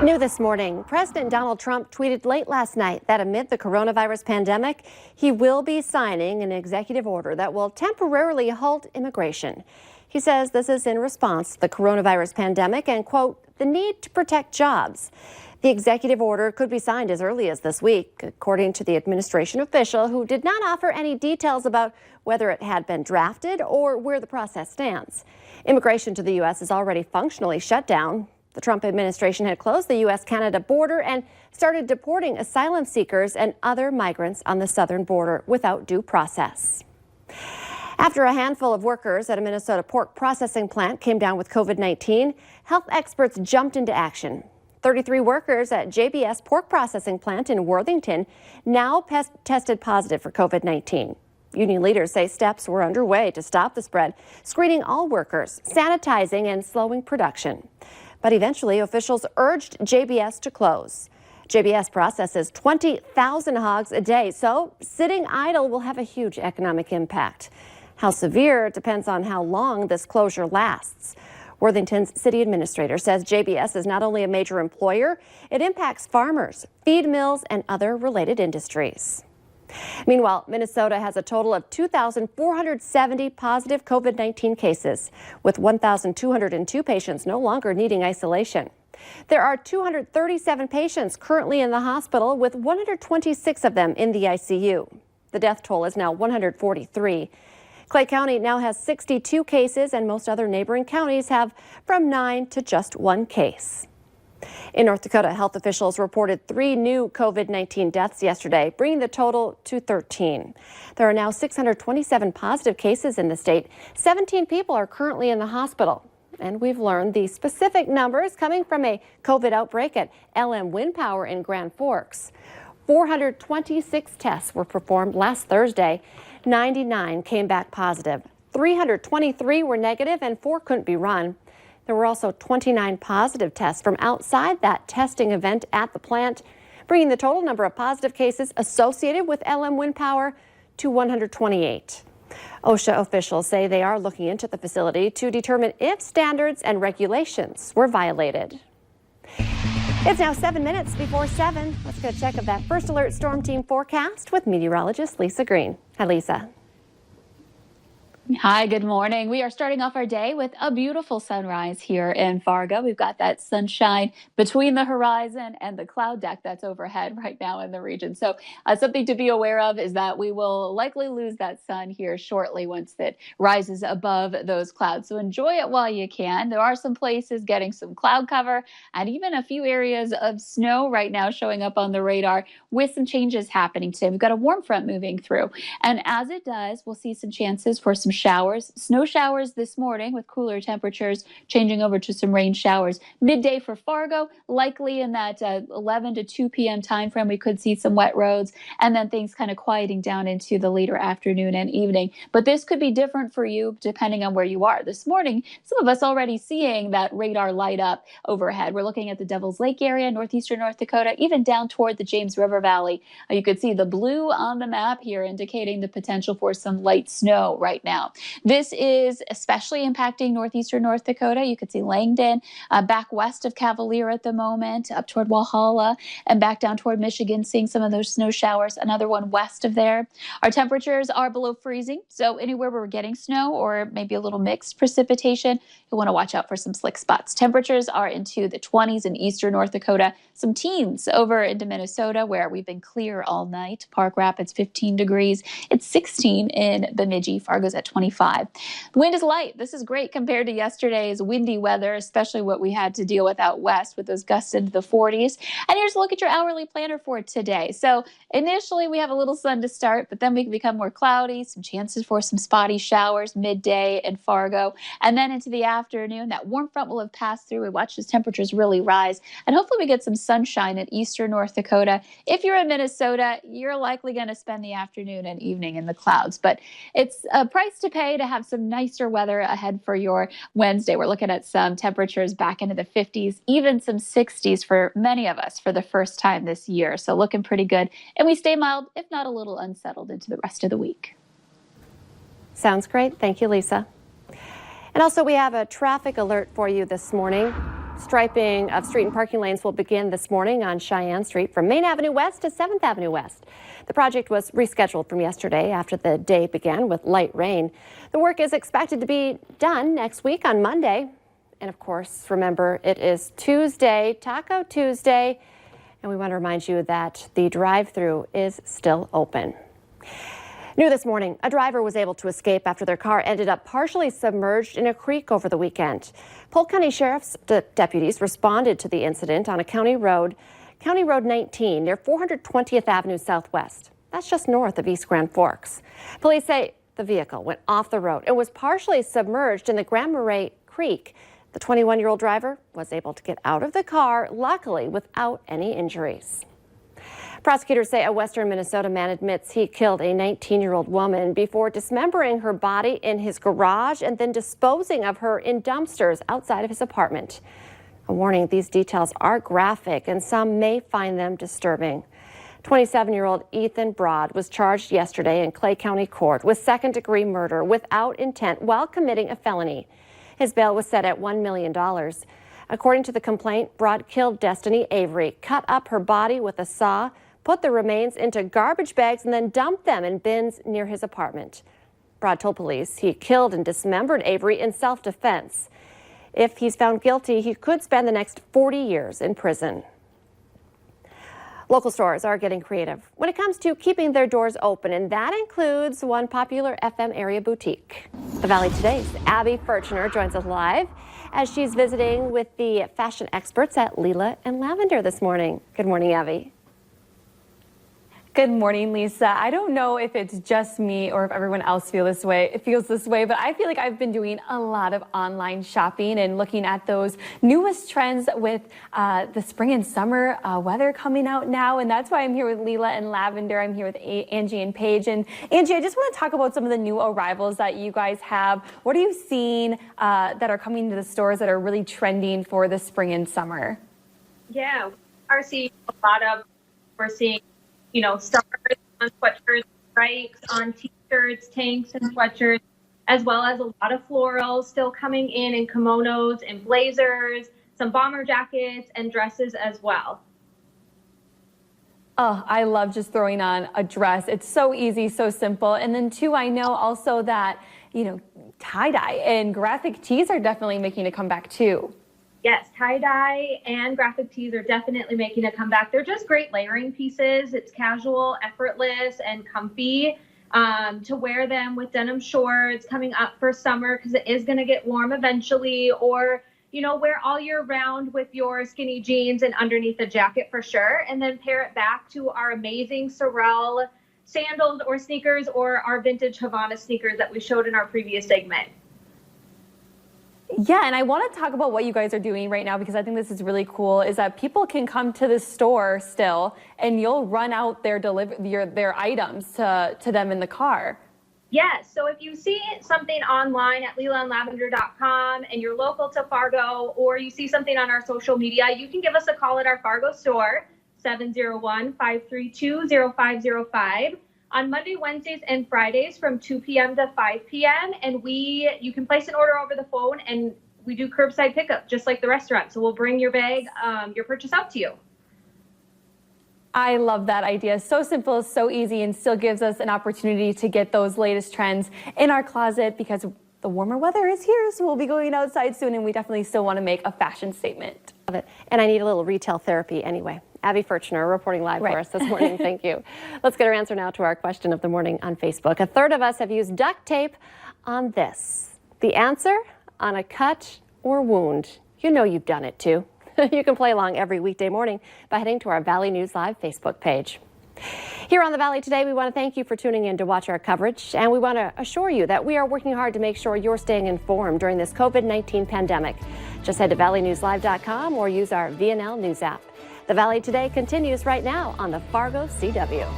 New this morning, President Donald Trump tweeted late last night that amid the coronavirus pandemic, he will be signing an executive order that will temporarily halt immigration. He says this is in response to the coronavirus pandemic and, quote, the need to protect jobs. The executive order could be signed as early as this week, according to the administration official who did not offer any details about whether it had been drafted or where the process stands. Immigration to the U.S. is already functionally shut down. The Trump administration had closed the U.S.-Canada border and started deporting asylum seekers and other migrants on the southern border without due process. After a handful of workers at a Minnesota pork processing plant came down with COVID-19, health experts jumped into action. 33 workers at JBS pork processing plant in Worthington now tested positive for COVID-19. Union leaders say steps were underway to stop the spread, screening all workers, sanitizing, and slowing production. But eventually, officials urged JBS to close. JBS processes 20,000 hogs a day, so sitting idle will have a huge economic impact. How severe depends on how long this closure lasts. Worthington's city administrator says JBS is not only a major employer, it impacts farmers, feed mills, and other related industries. Meanwhile, Minnesota has a total of 2,470 positive COVID-19 cases, with 1,202 patients no longer needing isolation. There are 237 patients currently in the hospital, with 126 of them in the ICU. The death toll is now 143. Clay County now has 62 cases, and most other neighboring counties have from 9 to just 1 case. In North Dakota, health officials reported 3 new COVID-19 deaths yesterday, bringing the total to 13. There are now 627 positive cases in the state. 17 people are currently in the hospital. And we've learned the specific numbers coming from a COVID outbreak at LM Wind Power in Grand Forks. 426 tests were performed last Thursday. 99 came back positive. 323 were negative and 4 couldn't be run. There were also 29 positive tests from outside that testing event at the plant, bringing the total number of positive cases associated with LM Wind Power to 128. OSHA officials say they are looking into the facility to determine if standards and regulations were violated. It's now 7 minutes before 7. Let's get a check of that First Alert Storm Team forecast with meteorologist Lisa Green. Hi, Lisa. Hi, good morning. We are starting off our day with a beautiful sunrise here in Fargo. We've got that sunshine between the horizon and the cloud deck that's overhead right now in the region. So something to be aware of is that we will likely lose that sun here shortly once it rises above those clouds. So enjoy it while you can. There are some places getting some cloud cover and even a few areas of snow right now showing up on the radar with some changes happening today. We've got a warm front moving through. And as it does, we'll see some chances for some showers, snow showers this morning with cooler temperatures changing over to some rain showers. Midday for Fargo, likely in that 11 to 2 p.m. time frame, we could see some wet roads and then things kind of quieting down into the later afternoon and evening. But this could be different for you depending on where you are. This morning, some of us already seeing that radar light up overhead. We're looking at the Devil's Lake area, northeastern North Dakota, even down toward the James River Valley. You could see the blue on the map here indicating the potential for some light snow right now. This is especially impacting northeastern North Dakota. You could see Langdon, back west of Cavalier at the moment, up toward Walhalla, and back down toward Michigan, seeing some of those snow showers. Another one west of there. Our temperatures are below freezing, so anywhere where we're getting snow or maybe a little mixed precipitation, you'll want to watch out for some slick spots. Temperatures are into the 20s in eastern North Dakota. Some teens over into Minnesota, where we've been clear all night. Park Rapids, 15 degrees. It's 16 in Bemidji. Fargo's at 25. The wind is light. This is great compared to yesterday's windy weather, especially what we had to deal with out west with those gusts into the 40s. And here's a look at your hourly planner for today. So initially we have a little sun to start, but then we can become more cloudy, some chances for some spotty showers midday in Fargo. And then into the afternoon, that warm front will have passed through. We watch those temperatures really rise. And hopefully we get some sunshine in eastern North Dakota. If you're in Minnesota, you're likely going to spend the afternoon and evening in the clouds. But it's a price to pay to have some nicer weather ahead for your Wednesday. We're looking at some temperatures back into the 50s, even some 60s for many of us for the first time this year. So looking pretty good. And we stay mild, if not a little unsettled, into the rest of the week. Sounds great. Thank you, Lisa. And also we have a traffic alert for you this morning. Striping of street and parking lanes will begin this morning on Cheyenne Street from Main Avenue West to 7th Avenue West. The project was rescheduled from yesterday after the day began with light rain. The work is expected to be done next week on Monday. And of course, remember, it is Tuesday, Taco Tuesday, and we want to remind you that the drive-thru is still open. New this morning, a driver was able to escape after their car ended up partially submerged in a creek over the weekend. Polk County Sheriff's deputies responded to the incident on a County Road 19 near 420th Avenue Southwest. That's just north of East Grand Forks. Police say the vehicle went off the road and was partially submerged in the Grand Marais Creek. The 21-year-old driver was able to get out of the car, luckily without any injuries. Prosecutors say a western Minnesota man admits he killed a 19-year-old woman before dismembering her body in his garage and then disposing of her in dumpsters outside of his apartment. A warning, these details are graphic and some may find them disturbing. 27-year-old Ethan Broad was charged yesterday in Clay County Court with second-degree murder without intent while committing a felony. His bail was set at $1 million. According to the complaint, Broad killed Destiny Avery, cut up her body with a saw, put the remains into garbage bags, and then dumped them in bins near his apartment. Broad told police he killed and dismembered Avery in self-defense. If he's found guilty, he could spend the next 40 years in prison. Local stores are getting creative when it comes to keeping their doors open, and that includes one popular FM area boutique. The Valley Today's Abby Furchner joins us live as she's visiting with the fashion experts at Leela and Lavender this morning. Good morning, Abby. Good morning, Lisa. I don't know if it's just me or if everyone else feels this way, but I feel like I've been doing a lot of online shopping and looking at those newest trends with the spring and summer weather coming out now. And that's why I'm here with Leela and Lavender. I'm here with Angie and Paige. And Angie, I just want to talk about some of the new arrivals that you guys have. What are you seeing that are coming to the stores that are really trending for the spring and summer? Yeah, we're seeing stars on sweatshirts, stripes on t-shirts, tanks and sweatshirts, as well as a lot of florals still coming in kimonos and blazers, some bomber jackets and dresses as well. Oh, I love just throwing on a dress. It's so easy, so simple. And then too, I know also that, tie-dye and graphic tees are definitely making a comeback too. Yes, tie-dye and graphic tees are definitely making a comeback. They're just great layering pieces. It's casual, effortless, and comfy to wear them with denim shorts coming up for summer because it is going to get warm eventually, or, wear all year round with your skinny jeans and underneath a jacket for sure, and then pair it back to our amazing Sorel sandals or sneakers or our vintage Havana sneakers that we showed in our previous segment. Yeah, and I want to talk about what you guys are doing right now because I think this is really cool, is that people can come to the store still and you'll run out their items to them in the car. Yes, so if you see something online at leelandlavender.com and you're local to Fargo, or you see something on our social media, you can give us a call at our Fargo store, 701-532-0505. On Monday, Wednesdays, and Fridays from 2 p.m. to 5 p.m. And you can place an order over the phone, and we do curbside pickup just like the restaurant. So we'll bring your bag, your purchase out to you. I love that idea. So simple, so easy, and still gives us an opportunity to get those latest trends in our closet because the warmer weather is here. So we'll be going outside soon, and we definitely still want to make a fashion statement. Love it. And I need a little retail therapy anyway. Abby Furchner reporting live for us this morning. Thank you. Let's get our answer now to our question of the morning on Facebook. A third of us have used duct tape on this. The answer, on a cut or wound. You know you've done it too. You can play along every weekday morning by heading to our Valley News Live Facebook page. Here on the Valley today, we want to thank you for tuning in to watch our coverage, and we want to assure you that we are working hard to make sure you're staying informed during this COVID-19 pandemic. Just head to valleynewslive.com or use our VNL News app. The Valley Today continues right now on the Fargo CW.